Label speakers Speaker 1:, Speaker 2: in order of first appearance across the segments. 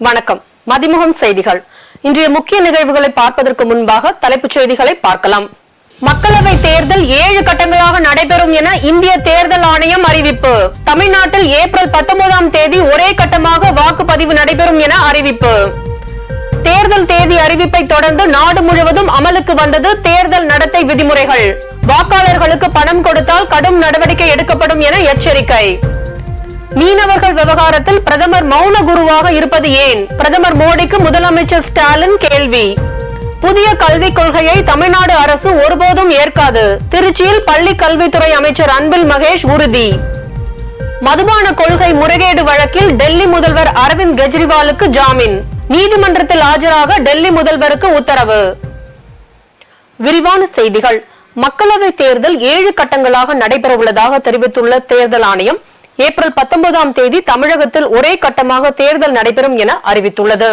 Speaker 1: வணக்கம். மதிமுகம் செய்திகள். இன்றைய முக்கிய நிகழ்வுகளை பார்ப்பதற்கு முன்பாக தலைப்புச் செய்திகளை பார்க்கலாம். மக்களவை தேர்தல் 7 கட்டங்களாக நடைபெறும் என இந்திய தேர்தல் ஆணையம் அறிவிப்பு. தமிழ்நாட்டில் ஏப்ரல் 19ஆம் தேதி ஒரே கட்டமாக வாக்குப்பதிவு நடைபெறும் என அறிவிப்பு. தேர்தல் தேதி அறிவிப்பை தொடர்ந்து நாடு முழுவதும் அமலுக்கு வந்தது தேர்தல் நடத்தை விதிமுறைகள். வாக்காளர்களுக்கு பணம் கொடுத்தால் கடும் நடவடிக்கை எடுக்கப்படும் என எச்சரிக்கை. மீனவர்கள் விவகாரத்தில் பிரதமர் மௌன குருவாக இருப்பது ஏன்? பிரதமர் மோடிக்கு முதலமைச்சர் ஸ்டாலின் கேள்வி. புதிய கல்விக் கொள்கையை தமிழ்நாடு அரசு ஒருபோதும் ஏற்காது. திருச்சியில் பள்ளி கல்வித்துறை அமைச்சர் அன்பில் மகேஷ் உறுதி. மதுபான கொள்கை முறைகேடு வழக்கில் டெல்லி முதல்வர் அரவிந்த் கெஜ்ரிவாலுக்கு ஜாமீன். நீதிமன்றத்தில் ஆஜராக டெல்லி முதல்வருக்கு உத்தரவு. விரிவான செய்திகள். மக்களவை தேர்தல் 7 கட்டங்களாக நடைபெறவுள்ளதாக தெரிவித்துள்ள தேர்தல் ஆணையம் ஏப்ரல் 19ஆம் தேதி தமிழகத்தில் ஒரே கட்டமாக தேர்தல் நடைபெறும் என அறிவித்துள்ளது.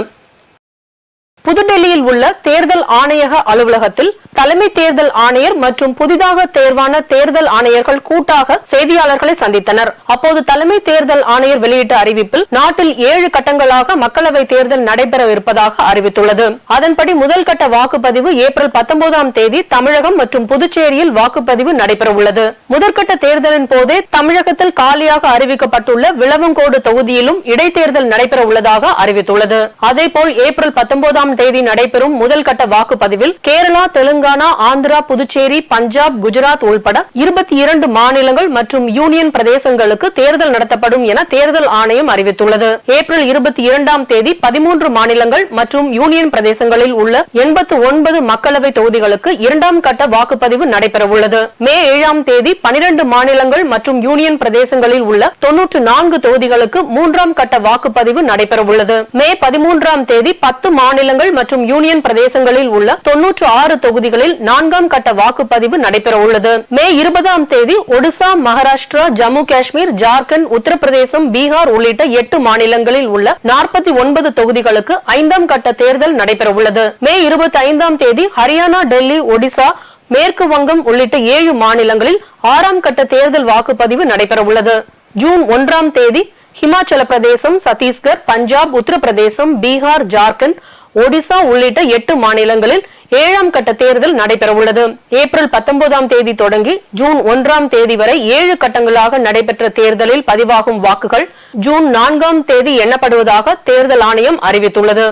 Speaker 1: புதுடெல்லியில் உள்ள தேர்தல் ஆணையக அலுவலகத்தில் தலைமை தேர்தல் ஆணையர் மற்றும் புதிதாக தேர்வான தேர்தல் ஆணையர்கள் கூட்டாக செய்தியாளர்களை சந்தித்தனர். அப்போது தலைமை தேர்தல் ஆணையர் வெளியிட்ட அறிவிப்பில் நாட்டில் 7 கட்டங்களாக மக்களவை தேர்தல் நடைபெறவிருப்பதாக அறிவித்துள்ளது. அதன்படி முதல் கட்ட வாக்குப்பதிவு ஏப்ரல் 19ஆம் தேதி தமிழகம் மற்றும் புதுச்சேரியில் வாக்குப்பதிவு நடைபெற உள்ளது. முதற்கட்ட தேர்தலின் போதே தமிழகத்தில் காலியாக அறிவிக்கப்பட்டுள்ள விளவங்கோடு தொகுதியிலும் இடைத்தேர்தல் நடைபெற உள்ளதாக அறிவித்துள்ளது. அதேபோல் ஏப்ரல் 19ஆம் தேதி நடைபெறும் முதல் கட்ட வாக்குப்பதிவில் கேரளா, தெலுங்கானா, ஆந்திரா, புதுச்சேரி, பஞ்சாப், குஜராத் உள்பட 22 மாநிலங்கள் மற்றும் யூனியன் பிரதேசங்களுக்கு தேர்தல் நடத்தப்படும் என தேர்தல் ஆணையம் அறிவித்துள்ளது. ஏப்ரல் 22ஆம் தேதி 13 மாநிலங்கள் மற்றும் யூனியன் பிரதேசங்களில் உள்ள 89 மக்களவை தொகுதிகளுக்கு 2ஆம் கட்ட வாக்குப்பதிவு நடைபெற உள்ளது. மே 7ஆம் தேதி 12 மாநிலங்கள் மற்றும் யூனியன் பிரதேசங்களில் உள்ள 94 தொகுதிகளுக்கு 3ஆம் கட்ட வாக்குப்பதிவு நடைபெற உள்ளது. மே 13ஆம் தேதி 10 மாநிலங்கள் மற்றும் யூனியன் பிரதேசங்களில் உள்ள 96 தொகுதிகளில் 4ஆம் கட்ட வாக்குப்பதிவு நடைபெற உள்ளது. மே 20ஆம் தேதி ஒடிசா, மகாராஷ்டிரா, ஜம்மு காஷ்மீர், ஜார்க்கண்ட், உத்தரப்பிரதேசம், பீகார் உள்ளிட்ட 8 மாநிலங்களில் உள்ள 49 தொகுதிகளுக்கு 5ஆம் கட்ட தேர்தல் நடைபெற உள்ளது. மே 25ஆம் தேதி ஹரியானா, டெல்லி, ஒடிசா, மேற்கு வங்கம் உள்ளிட்ட 7 மாநிலங்களில் 6ஆம் கட்ட தேர்தல் வாக்குப்பதிவு நடைபெற உள்ளது. ஜூன் 1ஆம் தேதி ஹிமாச்சல பிரதேசம், சத்தீஸ்கர், பஞ்சாப், உத்தரப்பிரதேசம், பீகார், ஜார்க்கண்ட், ஒடிசா உள்ளிட்ட 8 மாநிலங்களில் 7ஆம் கட்ட தேர்தல் நடைபெற உள்ளது. ஏப்ரல் 19ஆம் தேதி தொடங்கி ஜூன் 1ஆம் தேதி வரை 7 கட்டங்களாக நடைபெற்ற தேர்தலில் பதிவாகும் வாக்குகள் ஜூன் 4ஆம் தேதி எண்ணப்படுவதாக தேர்தல் ஆணையம் அறிவித்துள்ளது.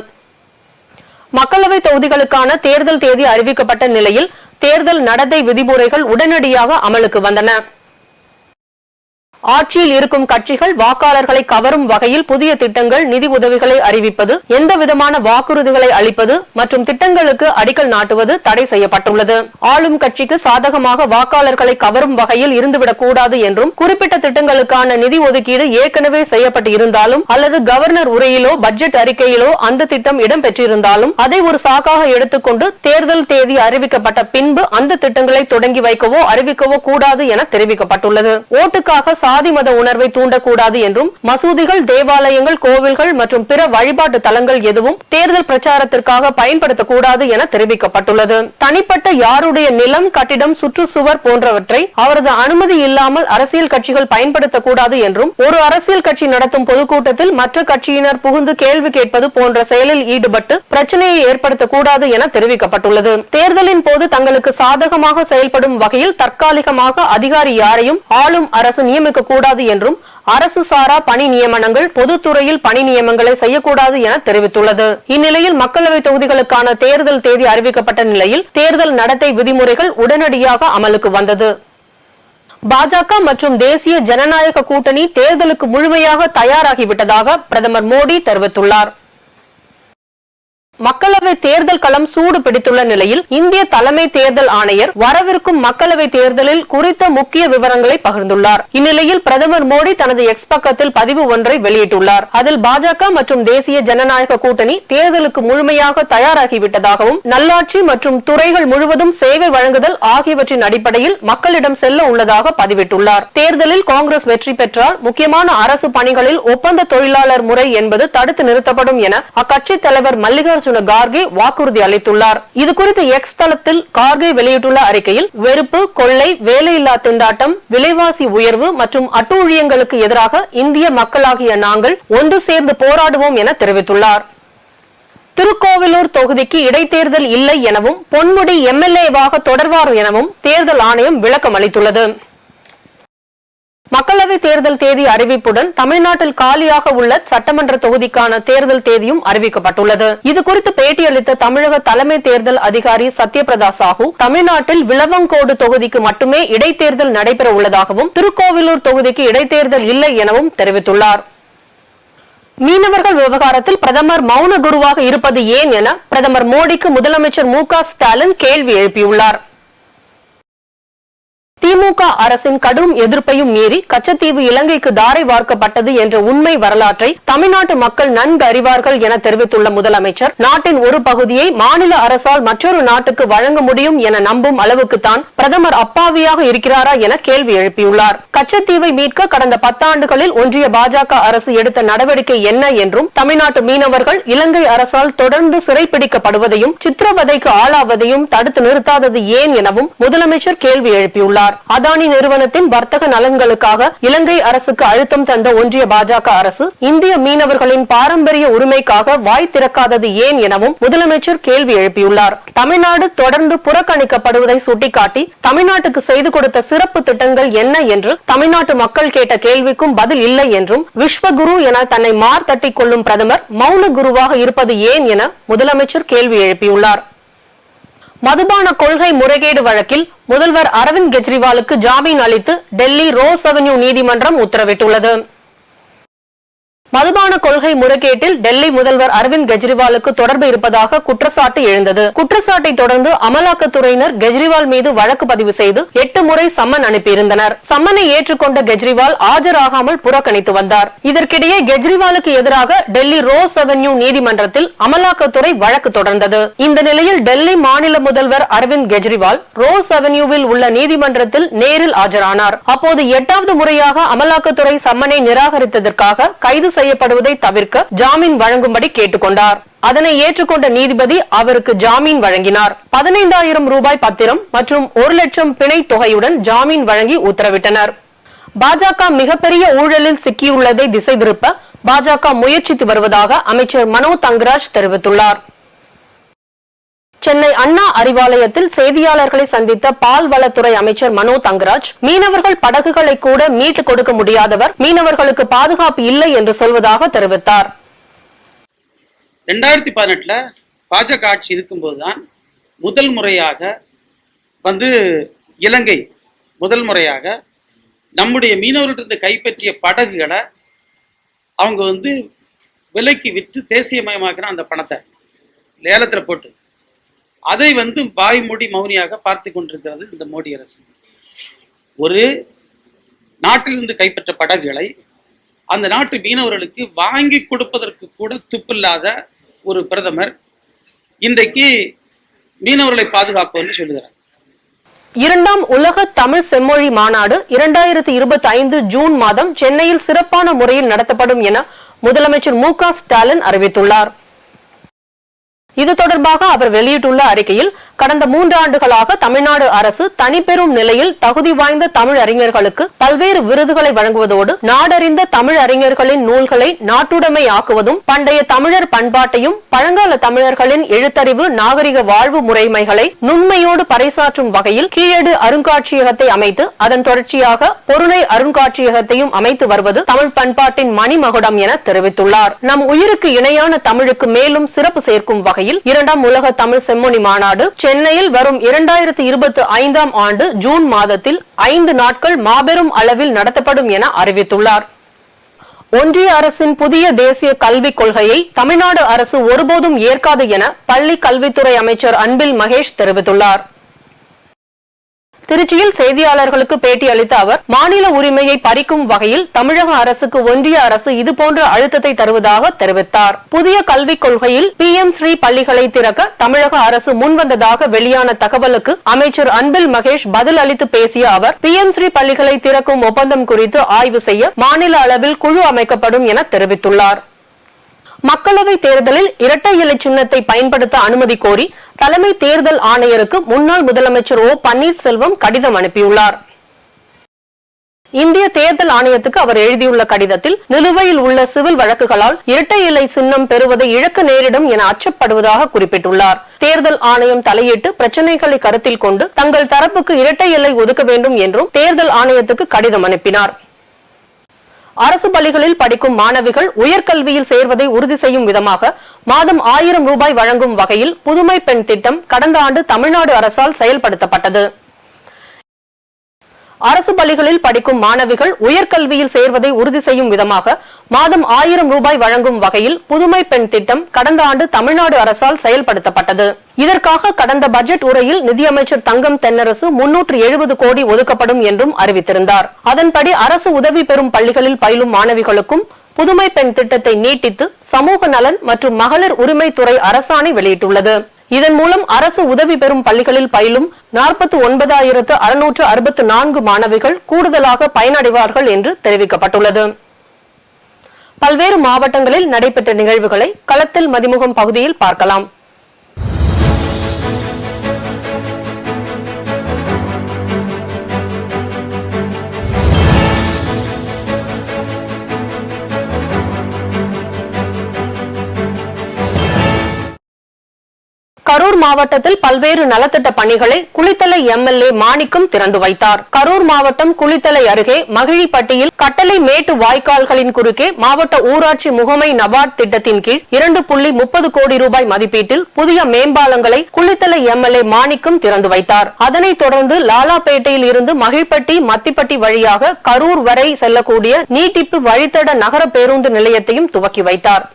Speaker 1: மக்களவை தொகுதிகளுக்கான தேர்தல் தேதி அறிவிக்கப்பட்ட நிலையில் தேர்தல் நடத்தை விதிமுறைகள் உடனடியாக அமலுக்கு வந்தன. ஆட்சியில் இருக்கும் கட்சிகள் வாக்காளர்களை கவரும் வகையில் புதிய திட்டங்கள், நிதி உதவிகளை அறிவிப்பது, எந்த விதமான வாக்குறுதிகளை அளிப்பது மற்றும் திட்டங்களுக்கு அடிக்கல் நாட்டுவது தடை செய்யப்பட்டுள்ளது. ஆளும் கட்சிக்கு சாதகமாக வாக்காளர்களை கவரும் வகையில் இருந்துவிடக் கூடாது என்றும், குறிப்பிட்ட திட்டங்களுக்கான நிதி ஒதுக்கீடு ஏற்கனவே செய்யப்பட்டு இருந்தாலும் அல்லது கவர்னர் உரையிலோ பட்ஜெட் அறிக்கையிலோ அந்த திட்டம் இடம்பெற்றிருந்தாலும் அதை ஒரு சாக்காக எடுத்துக்கொண்டு தேர்தல் தேதி அறிவிக்கப்பட்ட பின்பு அந்த திட்டங்களை தொடங்கி வைக்கவோ அறிவிக்கவோ கூடாது என தெரிவிக்கப்பட்டுள்ளது. ஓட்டுக்காக சாதி மத உணர்வை தூண்டக்கூடாது என்றும், மசூதிகள், தேவாலயங்கள், கோவில்கள் மற்றும் பிற வழிபாட்டு தலங்கள் எதுவும் தேர்தல் பிரச்சாரத்திற்காக பயன்படுத்தக்கூடாது என தெரிவிக்கப்பட்டுள்ளது. தனிப்பட்ட யாருடைய நிலம், கட்டிடம், சுற்றுச்சுவர் போன்றவற்றை அவரது அனுமதி இல்லாமல் அரசியல் கட்சிகள் பயன்படுத்தக்கூடாது என்றும், ஒரு அரசியல் கட்சி நடத்தும் பொதுக்கூட்டத்தில் மற்ற கட்சியினர் புகுந்து கேள்வி கேட்பது போன்ற செயலில் ஈடுபட்டு பிரச்சனையை ஏற்படுத்தக்கூடாது என தெரிவிக்கப்பட்டுள்ளது. தேர்தலின் போது தங்களுக்கு சாதகமாக செயல்படும் வகையில் தற்காலிகமாக அதிகாரி யாரையும் ஆளும் அரசு நியமிக்க கூடாது என்றும், அரசு சாரா பணி நியமனங்கள், பொதுத்துறையில் பணி நியமனங்களை செய்யக்கூடாது என தெரிவித்துள்ளது. இந்நிலையில் மக்களவை தொகுதிகளுக்கான தேர்தல் தேதி அறிவிக்கப்பட்ட நிலையில் தேர்தல் நடத்தை விதிமுறைகள் உடனடியாக அமலுக்கு வந்தது. பாஜக மற்றும் தேசிய ஜனநாயக கூட்டணி தேர்தலுக்கு முழுமையாக தயாராகிவிட்டதாக பிரதமர் மோடி தெரிவித்துள்ளார். மக்களவை தேர்தல் களம் சூடு பிடித்துள்ள நிலையில் இந்திய தலைமை தேர்தல் ஆணையர் வரவிருக்கும் மக்களவை தேர்தலில் குறித்த முக்கிய விவரங்களை பகிர்ந்துள்ளார். இந்நிலையில் பிரதமர் மோடி தனது எக்ஸ் பக்கத்தில் பதிவு ஒன்றை வெளியிட்டுள்ளார். அதில் பாஜக மற்றும் தேசிய ஜனநாயக கூட்டணி தேர்தலுக்கு முழுமையாக தயாராகிவிட்டதாகவும், நல்லாட்சி மற்றும் துறைகள் முழுவதும் சேவை வழங்குதல் ஆகியவற்றின் அடிப்படையில் மக்களிடம் செல்ல உள்ளதாக பதிவிட்டுள்ளார். தேர்தலில் காங்கிரஸ் வெற்றி பெற்றால் முக்கியமான அரசு பணிகளில் ஒப்பந்த தொழிலாளர் முறை என்பது தடுத்து நிறுத்தப்படும் என அக்கட்சி தலைவர் மல்லிகார்ஜுன மல்லிகார்ஜுன கார்கே வாக்குறுதி அளித்துள்ளார். இதுகுறித்து எக்ஸ் தளத்தில் கார்கே வெளியிட்டுள்ள அறிக்கையில் வெறுப்பு, கொள்ளை, வேலையில்லா திண்டாட்டம், விலைவாசி உயர்வு மற்றும் அட்டூழியங்களுக்கு எதிராக இந்திய மக்களாகிய நாங்கள் ஒன்று சேர்ந்து போராடுவோம் என தெரிவித்துள்ளார். திருக்கோவிலூர் தொகுதிக்கு இடைத்தேர்தல் இல்லை எனவும் பொன்முடி எம்எல்ஏவாக தொடர்வார் எனவும் தேர்தல் ஆணையம் விளக்கம் அளித்துள்ளது. மக்களவை தேர்தல் தேதி அறிவிப்புடன் தமிழ்நாட்டில் காலியாக உள்ள சட்டமன்ற தொகுதிக்கான தேர்தல் தேதியும் அறிவிக்கப்பட்டுள்ளது. இதுகுறித்து பேட்டியளித்த தமிழக தலைமை தேர்தல் அதிகாரி சத்யபிரதா சாஹூ, தமிழ்நாட்டில் விளவங்கோடு தொகுதிக்கு மட்டுமே இடைத்தேர்தல் நடைபெற உள்ளதாகவும் திருக்கோவிலூர் தொகுதிக்கு இடைத்தேர்தல் இல்லை எனவும் தெரிவித்துள்ளார். மீனவர்கள் விவகாரத்தில் பிரதமர் மௌன குருவாக இருப்பது ஏன் என பிரதமர் மோடிக்கு முதலமைச்சர் மு.க. ஸ்டாலின் கேள்வி எழுப்பியுள்ளார். திமுக அரசின் கடும் எதிர்ப்பையும் மீறி கச்சத்தீவு இலங்கைக்கு தாரை வார்க்கப்பட்டது என்ற உண்மை வரலாற்றை தமிழ்நாட்டு மக்கள் நன்கு அறிவார்கள் என தெரிவித்துள்ள முதலமைச்சர், நாட்டின் ஒரு பகுதியை மாநில அரசால் மற்றொரு நாட்டுக்கு வழங்க முடியும் என நம்பும் அளவுக்கு தான் பிரதமர் அப்பாவியாக இருக்கிறாரா என கேள்வி எழுப்பியுள்ளார். கச்சத்தீவை மீட்க கடந்த 10 ஆண்டுகளில் ஒன்றிய பாஜக அரசு எடுத்த நடவடிக்கை என்ன என்றும், தமிழ்நாட்டு மீனவர்கள் இலங்கை அரசால் தொடர்ந்து சிறைப்பிடிக்கப்படுவதையும் சித்திரவதைக்கு ஆளாவதையும் தடுத்து நிறுத்தாதது ஏன் எனவும் முதலமைச்சர் கேள்வி எழுப்பியுள்ளார். அதானி நிறுவனத்தின் வர்த்தக நலன்களுக்காக இலங்கை அரசுக்கு அழுத்தம் தந்த ஒன்றிய பாஜக அரசு இந்திய மீனவர்களின் பாரம்பரிய உரிமைக்காக வாய் திறக்காதது ஏன் எனவும் முதலமைச்சர் கேள்வி எழுப்பியுள்ளார். தமிழ்நாடு தொடர்ந்து புறக்கணிக்கப்படுவதை சுட்டிக்காட்டி தமிழ்நாட்டுக்கு செய்து கொடுத்த சிறப்பு திட்டங்கள் என்ன என்று தமிழ்நாட்டு மக்கள் கேட்ட கேள்விக்கும் பதில் இல்லை என்றும், விஸ்வகுரு என தன்னை மார்த்தட்டிக் கொள்ளும் பிரதமர் மௌன குருவாக இருப்பது ஏன் என முதலமைச்சர் கேள்வி எழுப்பியுள்ளார். மதுபான கொள்கை முறைகேடு வழக்கில் முதல்வர் அரவிந்த் கெஜ்ரிவாலுக்கு ஜாமீன் அளித்து டெல்லி ரோஸ் அவென்யூ நீதிமன்றம் உத்தரவிட்டுள்ளது. மதுபான கொள்கை முறைகேட்டில் டெல்லி முதல்வர் அரவிந்த் கெஜ்ரிவாலுக்கு தொடர்பு இருப்பதாக குற்றச்சாட்டு எழுந்தது. குற்றச்சாட்டை தொடர்ந்து அமலாக்கத்துறையினர் கெஜ்ரிவால் மீது வழக்கு பதிவு செய்து 8 முறை சம்மன் அனுப்பியிருந்தனர். சம்மனை ஏற்றுக்கொண்ட கெஜ்ரிவால் ஆஜராகாமல் புறக்கணித்து வந்தார். இதற்கிடையே கெஜ்ரிவாலுக்கு எதிராக டெல்லி ரோஸ் அவென்யூ நீதிமன்றத்தில் அமலாக்கத்துறை வழக்கு தொடர்ந்தது. இந்த நிலையில் டெல்லி மாநில முதல்வர் அரவிந்த் கெஜ்ரிவால் ரோஸ் அவென்யூவில் உள்ள நீதிமன்றத்தில் நேரில் ஆஜரானார். அப்போது 8வது முறையாக அமலாக்கத்துறை சம்மனை நிராகரித்ததற்காக கைது செய்யப்படுவதை தவிர்க்க ஜாமீன் வழங்கும்படி கேட்டுக்கொண்டார். அதனை ஏற்றுக்கொண்ட நீதிபதி அவருக்கு ஜாமீன் வழங்கினார். 15,000 ரூபாய் பத்திரம் மற்றும் 1 லட்சம் பிணை தொகையுடன் ஜாமீன் வழங்கி உத்தரவிட்டனர். பாஜக மிகப்பெரிய ஊழலில் சிக்கியுள்ளதை திசை திருப்ப பாஜக முயற்சித்து வருவதாக அமைச்சர் மனோ தங்கராஜ் தெரிவித்துள்ளார். சென்னை அண்ணா அறிவாலயத்தில் செய்தியாளர்களை சந்தித்த பால்வளத்துறை அமைச்சர் மனோ தங்கராஜ், மீனவர்கள் படகுகளை கூட மீட்டுக் கொடுக்க முடியாதவர், மீனவர்களுக்கு பாதுகாப்பு இல்லை என்று சொல்வதாக தெரிவித்தார்.
Speaker 2: 2018 பாஜக ஆட்சி இருக்கும்போதுதான் முதல் முறையாக இலங்கை நம்முடைய மீனவர்களிருந்து கைப்பற்றிய படகுகளை அவங்க விலைக்கு விற்று தேசியமயமாக்கிற அந்த பணத்தை லேலத்தில் போட்டு அதை வாய் மூடி மௌனியாக பார்த்து கொண்டிருக்கிறது இந்த மோடி அரசு. ஒரு நாட்டிலிருந்து கைப்பற்ற படகுகளை அந்த நாட்டு மீனவர்களுக்கு வாங்கி கொடுப்பதற்கு கூட துப்பில்லாத ஒரு பிரதமர் இன்றைக்கு மீனவர்களை பாதுகாப்பு சொல்லுகிறார்.
Speaker 1: 2ஆம் உலக தமிழ் செம்மொழி மாநாடு 2025 ஜூன் மாதம் சென்னையில் சிறப்பான முறையில் நடத்தப்படும் என முதலமைச்சர் மு.க. ஸ்டாலின் அறிவித்துள்ளார். இது தொடர்பாக அவர் வெளியிட்டுள்ள அறிக்கையில், கடந்த 3 ஆண்டுகளாக தமிழ்நாடு அரசு தனிப்பெரும் நிலையில் தகுதி வாய்ந்த தமிழ் அறிஞர்களுக்கு பல்வேறு விருதுகளை வழங்குவதோடு நாடறிந்த தமிழ் அறிஞர்களின் நூல்களை நாட்டுடைமை ஆக்குவதும், பண்டைய தமிழர் பண்பாட்டையும் பழங்கால தமிழர்களின் எழுத்தறிவு நாகரிக வாழ்வு முறைமைகளை நுண்மையோடு பறைசாற்றும் வகையில் கீழடு அருங்காட்சியகத்தை அமைத்து அதன் தொடர்ச்சியாக பொருணை அருங்காட்சியகத்தையும் அமைத்து வருவது தமிழ் பண்பாட்டின் மணிமகுடம் என தெரிவித்துள்ளார். நம் உயிருக்கு இணையான தமிழுக்கு மேலும் சிறப்பு சேர்க்கும் வகையில் 2ஆம் உலக தமிழ் செம்மொழி மாநாடு சென்னையில் வரும் 2025ஆம் ஆண்டு ஜூன் மாதத்தில் 5 நாட்கள் மாபெரும் அளவில் நடத்தப்படும் என அறிவித்துள்ளார். ஒன்றிய அரசின் புதிய தேசிய கல்விக் கொள்கையை தமிழ்நாடு அரசு ஒருபோதும் ஏற்காது என பள்ளி கல்வித்துறை அமைச்சர் அன்பில் மகேஷ் தெரிவித்துள்ளார். திருச்சியில் செய்தியாளர்களுக்கு பேட்டி அளித்த அவர், மாநில உரிமையை பறிக்கும் வகையில் தமிழக அரசுக்கு ஒன்றிய அரசு இதுபோன்ற அழுத்தத்தை தருவதாக தெரிவித்தார். புதிய கல்விக் கொள்கையில் PM ஸ்ரீ பள்ளிகளை திறக்க தமிழக அரசு முன்வந்ததாக வெளியான தகவலுக்கு அமைச்சர் அன்பில் மகேஷ் பதில் அளித்து பேசிய அவர், PM ஸ்ரீ பள்ளிகளை திறக்கும் ஒப்பந்தம் குறித்து ஆய்வு செய்ய மாநில அளவில் குழு அமைக்கப்படும் என தெரிவித்துள்ளார். மக்களவை தேர்தலில் இரட்டை இலை சின்னத்தை பயன்படுத்த அனுமதி கோரி தலைமை தேர்தல் ஆணையருக்கு முன்னாள் முதலமைச்சர் ஓ பன்னீர்செல்வம் கடிதம் அனுப்பியுள்ளார். இந்திய தேர்தல் ஆணையத்துக்கு அவர் எழுதியுள்ள கடிதத்தில் நிலுவையில் உள்ள சிவில் வழக்குகளால் இரட்டை இலை சின்னம் பெறுவதை இழக்க நேரிடும் என அச்சப்படுவதாக குறிப்பிட்டுள்ளார். தேர்தல் ஆணையம் தலையிட்டு பிரச்சனைகளை கருத்தில் கொண்டு தங்கள் தரப்புக்கு இரட்டை இலை ஒதுக்க வேண்டும் என்றும் தேர்தல் ஆணையத்துக்கு கடிதம் அனுப்பினார். அரசு பள்ளிகளில் படிக்கும் மாணவிகள் உயர்கல்வியில் சேர்வதை உறுதி செய்யும் விதமாக மாதம் 1000 ரூபாய் வழங்கும் வகையில் புதுமை பெண் திட்டம் கடந்த ஆண்டு தமிழ்நாடு அரசால் செயல்படுத்தப்பட்டது. அரசு பள்ளிகளில் படிக்கும் மாணவிகள் உயர்கல்வியில் சேர்வதை உறுதி செய்யும் விதமாக மாதம் 1000 ரூபாய் வழங்கும் வகையில் புதுமை பெண் திட்டம் கடந்த ஆண்டு தமிழ்நாடு அரசால் செயல்படுத்தப்பட்டது. இதற்காக கடந்த பட்ஜெட் உரையில் நிதியமைச்சர் தங்கம் தென்னரசு 370 கோடி ஒதுக்கப்படும் என்றும் அறிவித்திருந்தார். அதன்படி அரசு உதவி பெறும் பள்ளிகளில் பயிலும் மாணவிகளுக்கும் புதுமை பெண் திட்டத்தை நீட்டித்து சமூக நலன் மற்றும் மகளிர் உரிமைத்துறை அரசாணை வெளியிட்டுள்ளது. இதன் மூலம் அரசு உதவி பெறும் பள்ளிகளில் பயிலும் 49,664 மாணவிகள் கூடுதலாக பயனடைவார்கள் என்று தெரிவிக்கப்பட்டுள்ளது. பல்வேறு மாவட்டங்களில் நடைபெற்ற நிகழ்வுகளை களத்தில் மதிமுகம் பகுதியில் பார்க்கலாம். கரூர் மாவட்டத்தில் பல்வேறு நலத்திட்ட பணிகளை குளித்தலை எம்எல்ஏ மாணிக்கம் திறந்து வைத்தார். கரூர் மாவட்டம் குளித்தலை அருகே மகிழிப்பட்டியில் கட்டளை மேட்டு வாய்க்கால்களின் குறுக்கே மாவட்ட ஊராட்சி முகமை நபார்ட் திட்டத்தின் கீழ் 2.30 கோடி ரூபாய் மதிப்பீட்டில் புதிய மேம்பாலங்களை குளித்தலை எம்எல்ஏ மாணிக்கம் திறந்து வைத்தார். அதனைத் தொடர்ந்து லாலாப்பேட்டையில் இருந்து மகிழ்பட்டி மத்திப்பட்டி வழியாக கரூர் வரை செல்லக்கூடிய நீட்டிப்பு வழித்தட நகர பேருந்து நிலையத்தையும் துவக்கி வைத்தார்.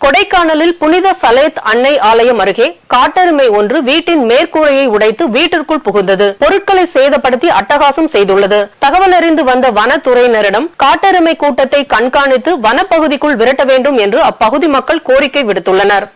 Speaker 1: கொடைக்கானலில் புனித சலேத் அன்னை ஆலயம் அருகே காட்டெருமை ஒன்று வீட்டின் மேற்கூரையை உடைத்து வீட்டிற்குள் புகுந்தது. பொருட்களை சேதப்படுத்தி அட்டகாசம் செய்துள்ளது. தகவல் அறிந்து வந்த வனத்துறையினரிடம் காட்டெருமை கூட்டத்தை கண்காணித்து வனப்பகுதிக்குள் விரட்ட வேண்டும் என்று அப்பகுதி மக்கள் கோரிக்கை விடுத்துள்ளனர்.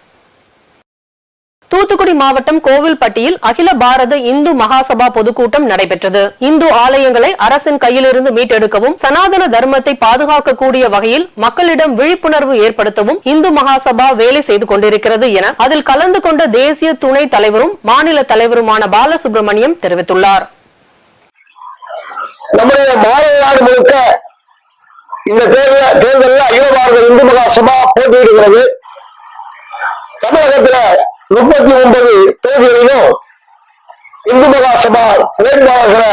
Speaker 1: தூத்துக்குடி மாவட்டம் கோவில்பட்டியில் அகில பாரத இந்து மகாசபா பொதுக்கூட்டம் நடைபெற்றது. இந்து ஆலயங்களை அரசின் கையிலிருந்து மீட்டெடுக்கவும் சனாதன தர்மத்தை பாதுகாக்கக்கூடிய வகையில் மக்களிடம் விழிப்புணர்வு ஏற்படுத்தவும் இந்து மகாசபா வேலை செய்து கொண்டிருக்கிறது என அதில் கலந்து கொண்ட தேசிய துணை தலைவரும் மாநில தலைவருமான பாலசுப்ரமணியம் தெரிவித்துள்ளார்.
Speaker 3: நம்முடைய மாநில முழுக்க இந்த தேர்தலில் அகில பாரத இந்து மகாசபா போட்டியிடுகிறது. தமிழகத்தில் 39 தொகுதிகளிலும் இந்து மகாசபா வேட்பாளர்களை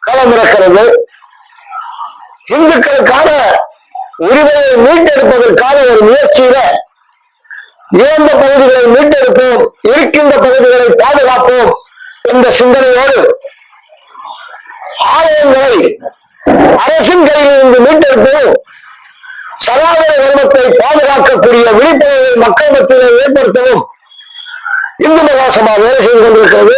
Speaker 3: களமிறக்கிறது. இந்துக்களுக்கான உரிமையை மீட்டெடுப்பதற்கான ஒரு முயற்சியில இழந்த பகுதிகளை மீட்டெடுப்போம், இருக்கின்ற பகுதிகளை பாதுகாப்போம் என்ற சிந்தனையோடு ஆலயங்களை அரசின் கையிலிருந்து மீட்டெடுப்போம், சனாதன தர்மத்தை பாதுகாக்கக்கூடிய விழிப்புணர்வை மக்கள் மத்தியிலே ஏற்படுத்தவும் இந்து மகாசபா வேலை செய்து கொண்டிருக்கிறது.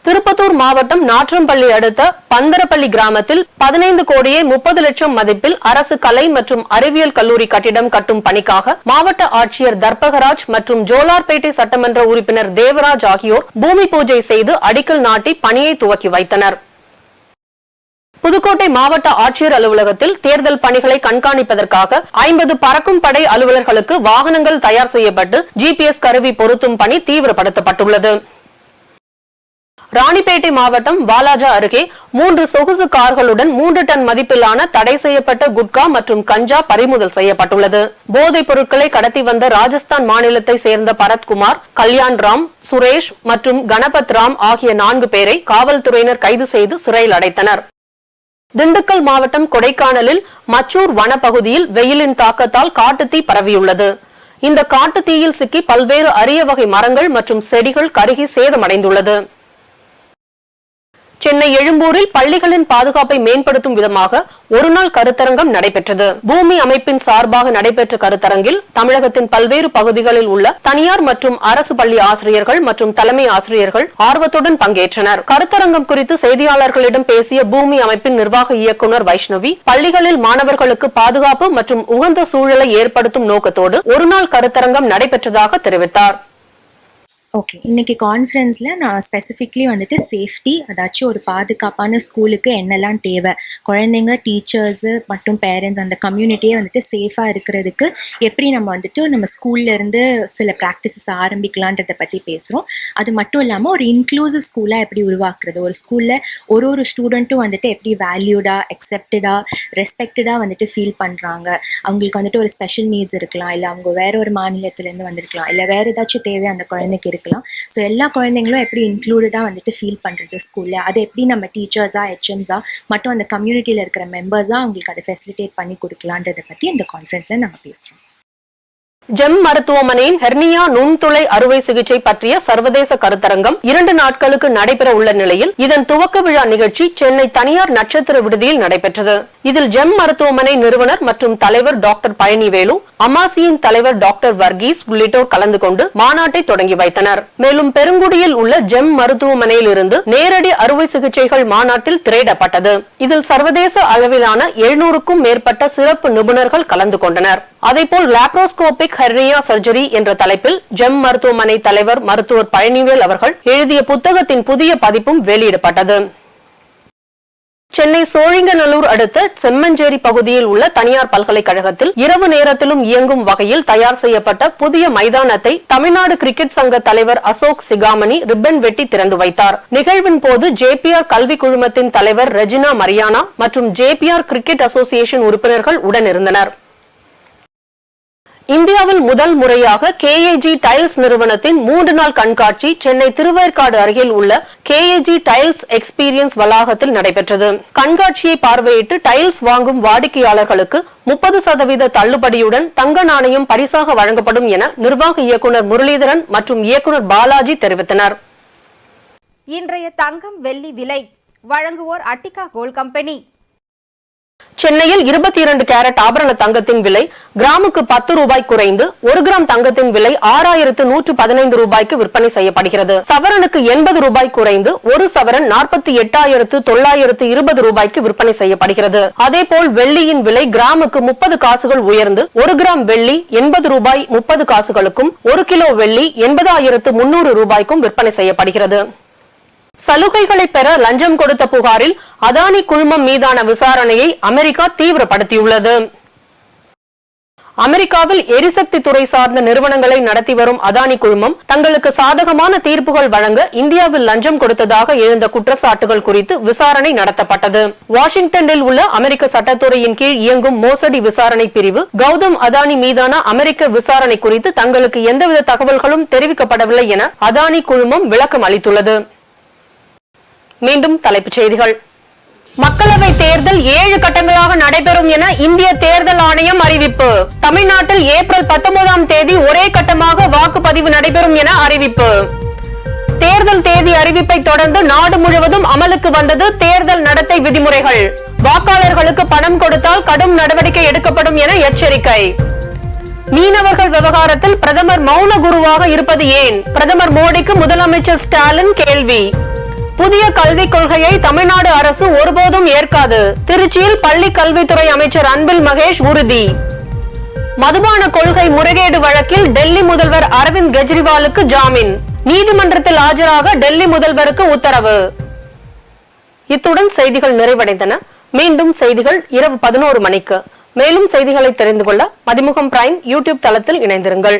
Speaker 1: திருப்பத்தூர் மாவட்டம் நாற்றம்பள்ளி அடுத்த பந்தரப்பள்ளி கிராமத்தில் 15 கோடியே 30 லட்சம் மதிப்பில் அரசு கலை மற்றும் அறிவியல் கல்லூரி கட்டிடம் கட்டும் பணிக்காக மாவட்ட ஆட்சியர் தர்பகராஜ் மற்றும் ஜோலார்பேட்டை சட்டமன்ற உறுப்பினர் தேவராஜ் ஆகியோர் பூமி பூஜை செய்து அடிக்கல் நாட்டி பணியை துவக்கி வைத்தனர். புதுக்கோட்டை மாவட்ட ஆட்சியர் அலுவலகத்தில் தேர்தல் பணிகளை கண்காணிப்பதற்காக 50 பறக்கும் படை அலுவலர்களுக்கு வாகனங்கள் தயார் செய்யப்பட்டு ஜிபிஎஸ் கருவி பொருத்தும் பணி தீவிரப்படுத்தப்பட்டுள்ளது. ராணிப்பேட்டை மாவட்டம் வாலாஜா அருகே 3 சொகுசு கார்களுடன் 3 டன் மதிப்பிலான தடை செய்யப்பட்ட குட்கா மற்றும் கஞ்சா பறிமுதல் செய்யப்பட்டுள்ளது. போதைப் பொருட்களை கடத்தி வந்த ராஜஸ்தான் மாநிலத்தை சேர்ந்த பரத்குமார், கல்யாண் ராம், சுரேஷ் மற்றும் கணபத் ராம் ஆகிய 4 பேரை காவல்துறையினர் கைது செய்து சிறையில் அடைத்தனர். திண்டுக்கல் மாவட்டம் கொடைக்கானலில் மச்சூர் வனப்பகுதியில் வெயிலின் தாக்கத்தால் காட்டுத்தீ பரவியுள்ளது. இந்த காட்டுத்தீயில் சிக்கி பல்வேறு அரிய வகை மரங்கள் மற்றும் செடிகள் கருகி சேதமடைந்துள்ளது. சென்னை எழும்பூரில் பள்ளிகளின் பாதுகாப்பை மேம்படுத்தும் விதமாக ஒருநாள் கருத்தரங்கம் நடைபெற்றது. பூமி அமைப்பின் சார்பாக நடைபெற்ற கருத்தரங்கில் தமிழகத்தின் பல்வேறு பகுதிகளில் உள்ள தனியார் மற்றும் அரசு பள்ளி ஆசிரியர்கள் மற்றும் தலைமை ஆசிரியர்கள் ஆர்வத்துடன் பங்கேற்றனர். கருத்தரங்கம் குறித்து செய்தியாளர்களிடம் பேசிய பூமி அமைப்பின் நிர்வாக இயக்குநர் வைஷ்ணவி, பள்ளிகளில் மாணவர்களுக்கு பாதுகாப்பு மற்றும் உகந்த சூழலை ஏற்படுத்தும் நோக்கத்தோடு ஒருநாள் கருத்தரங்கம் நடைபெற்றதாக தெரிவித்தார்.
Speaker 4: ஓகே, இன்னைக்கு கான்ஃபரன்ஸில் நான் ஸ்பெசிஃபிக்லி வந்துட்டு சேஃப்டி, அதாச்சும் ஒரு பாதுகாப்பான ஸ்கூலுக்கு என்னெல்லாம் தேவை, குழந்தைங்க, டீச்சர்ஸு மற்றும் பேரண்ட்ஸ், அந்த கம்யூனிட்டியே வந்துட்டு சேஃபாக இருக்கிறதுக்கு எப்படி நம்ம வந்துட்டு நம்ம ஸ்கூல்லேருந்து சில ப்ராக்டிசஸ் ஆரம்பிக்கலான்றதை பற்றி பேசுகிறோம். அது மட்டும் இல்லாமல் ஒரு இன்க்ளூசிவ் ஸ்கூலாக எப்படி உருவாக்குறது, ஒரு ஸ்கூலில் ஒரு ஸ்டூடெண்ட்டும் வந்துட்டு எப்படி வேல்யூடாக, அக்செப்டடாக, ரெஸ்பெக்டடாக வந்துட்டு ஃபீல் பண்ணுறாங்க. அவங்களுக்கு வந்துட்டு ஒரு ஸ்பெஷல் நீட்ஸ் இருக்கலாம், இல்லை அவங்க வேற ஒரு மாநிலத்திலேருந்து வந்திருக்கலாம், இல்லை வேறு ஏதாச்சும் தேவை அந்த குழந்தைக்கு இருக்கலாம். ஸோ எல்லா குழந்தைங்களும் எப்படி இன்க்ளூடடாக வந்துட்டு ஃபீல் பண்ணுறது ஸ்கூலில், அதை எப்படி நம்ம டீச்சர்ஸாக, ஹெச்எம்ஸாக மற்றும் அந்த கம்யூனிட்டியில் இருக்கிற மெம்பர்ஸாக அவங்களுக்கு அதை ஃபெசிலிட்டேட் பண்ணி கொடுக்கலான்றதை பற்றி இந்த கான்ஃபரன்ஸில் நாங்கள் பேசுகிறோம்.
Speaker 1: ஜெம் மருத்துவமனையின் ஹெர்னியா நுண்துளை அறுவை சிகிச்சை பற்றிய சர்வதேச கருத்தரங்கம் 2 நாட்களுக்கு நடைபெற உள்ள நிலையில் இதன் துவக்க விழா நிகழ்ச்சி சென்னை தனியார் நட்சத்திர விடுதியில் நடைபெற்றது. இதில் ஜெம் மருத்துவமனை நிறுவனர் மற்றும் தலைவர் டாக்டர் பழனிவேலு, அமாசியின் தலைவர் டாக்டர் வர்கீஸ் உள்ளிட்டோர் கலந்து கொண்டு மாநாட்டை தொடங்கி வைத்தனர். மேலும் பெருங்குடியில் உள்ள ஜெம் மருத்துவமனையில் இருந்து நேரடி அறுவை சிகிச்சைகள் மாநாட்டில் திரையிடப்பட்டது. இதில் சர்வதேச அளவிலான 700க்கும் மேற்பட்ட சிறப்பு நிபுணர்கள் கலந்து கொண்டனர். அதேபோல் லாப்ரோஸ்கோபிக் ஹெர்னியா சர்ஜரி என்ற தலைப்பில் ஜெம் மருத்துவமனை தலைவர் மருத்துவர் பழனிவேல் அவர்கள் எழுதிய புத்தகத்தின் புதிய பதிப்பும் வெளியிடப்பட்டது. சென்னை சோழிங்கநல்லூர் அடுத்த செம்மஞ்சேரி பகுதியில் உள்ள தனியார் பல்கலைக்கழகத்தில் இரவு நேரத்திலும் இயங்கும் வகையில் தயார் செய்யப்பட்ட புதிய மைதானத்தை தமிழ்நாடு கிரிக்கெட் சங்க தலைவர் அசோக் சிகாமணி ரிப்பன் வெட்டி திறந்து வைத்தார். நிகழ்வின் போது ஜேபிஆர் கல்வி குழுமத்தின் தலைவர் ரெஜினா மரியானா மற்றும் ஜேபிஆர் கிரிக்கெட் அசோசியேஷன் உறுப்பினர்கள் உடனிருந்தனர். இந்தியாவில் முதல் முறையாக KAG டைல்ஸ் நிறுவனத்தின் 3 நாள் கண்காட்சி சென்னை திருவேற்காடு அருகில் உள்ள KAG டைல்ஸ் எக்ஸ்பீரியன்ஸ் வளாகத்தில் நடைபெற்றது. கண்காட்சியை பார்வையிட்டு டைல்ஸ் வாங்கும் வாடிக்கையாளர்களுக்கு 30% தள்ளுபடியுடன் தங்க நாணயம் பரிசாக வழங்கப்படும் என நிர்வாக இயக்குநர் முரளிதரன் மற்றும் இயக்குநர் பாலாஜி தெரிவித்தனர்.
Speaker 5: இன்றைய தங்கம் வெள்ளி விலை வழங்குவோர் அட்டிகா கோல்ட் கம்பெனி.
Speaker 1: சென்னையில் 22 கேரட் ஆபரண தங்கத்தின் விலை கிராமுக்கு 10 ரூபாய் குறைந்து 1 கிராம் தங்கத்தின் விலை 6115 ரூபாய்க்கு விற்பனை செய்யப்படுகிறது. சவரனுக்கு 80 ரூபாய் குறைந்து 1 சவரன் 48,920 ரூபாய்க்கு விற்பனை செய்யப்படுகிறது. அதேபோல் வெள்ளியின் விலை கிராமுக்கு 30 காசுகள் உயர்ந்து 1 கிராம் வெள்ளி 80 ரூபாய் 30 காசுகளுக்கும் 1 கிலோ வெள்ளி 80,300 ரூபாய்க்கும் விற்பனை செய்யப்படுகிறது. சலுகைகளை பெற லஞ்சம் கொடுத்த புகாரில் அதானி குழுமம் மீதான விசாரணையை அமெரிக்கா தீவிரப்படுத்தியுள்ளது. அமெரிக்காவில் எரிசக்தி துறை சார்ந்த நிறுவனங்களை நடத்தி வரும் அதானி குழுமம் தங்களுக்கு சாதகமான தீர்ப்புகள் வழங்க இந்தியாவில் லஞ்சம் கொடுத்ததாக எழுந்த குற்றச்சாட்டுகள் குறித்து விசாரணை நடத்தப்பட்டது. வாஷிங்டனில் உள்ள அமெரிக்க சட்டத்துறையின் கீழ் இயங்கும் மோசடி விசாரணை பிரிவு கௌதம் அதானி மீதான அமெரிக்க விசாரணை குறித்து தங்களுக்கு எந்தவித தகவல்களும் தெரிவிக்கப்படவில்லை என அதானி குழுமம் விளக்கம் அளித்துள்ளது. மீண்டும் தலைப்புச் செய்திகள். மக்களவை தேர்தல் 7 கட்டங்களாக நடைபெறும் என இந்திய தேர்தல் ஆணையம் அறிவிப்பு. தமிழ்நாட்டில் ஏப்ரல் 19ஆம் தேதி ஒரே கட்டமாக வாக்குப்பதிவு நடைபெறும் என அறிவிப்பு. தேர்தல் தேதி அறிவிப்பை தொடர்ந்து நாடு முழுவதும் அமலுக்கு வந்தது தேர்தல் நடத்தை விதிமுறைகள். வாக்காளர்களுக்கு பணம் கொடுத்தால் கடும் நடவடிக்கை எடுக்கப்படும் என எச்சரிக்கை. மீனவர்கள் விவகாரத்தில் பிரதமர் மௌன குருவாக இருப்பது ஏன்? பிரதமர் மோடிக்கு முதலமைச்சர் ஸ்டாலின் கேள்வி. புதிய கல்விக் கொள்கையை தமிழ்நாடு அரசு ஒருபோதும் ஏற்காது. திருச்சியில் பள்ளி கல்வித்துறை அமைச்சர் அன்பில் மகேஷ் உறுதி. மதுபான கொள்கை முறைகேடு வழக்கில் டெல்லி முதல்வர் அரவிந்த் கெஜ்ரிவாலுக்கு ஜாமீன். நீதிமன்றத்தில் ஆஜராக டெல்லி முதல்வருக்கு உத்தரவு. இத்துடன் செய்திகள் நிறைவடைந்தன. மீண்டும் செய்திகள் இரவு 11 மணிக்கு. மேலும் செய்திகளை தெரிந்து கொள்ள மதிமுகம் பிரைம் யூடியூப் தளத்தில் இணைந்திருங்கள்.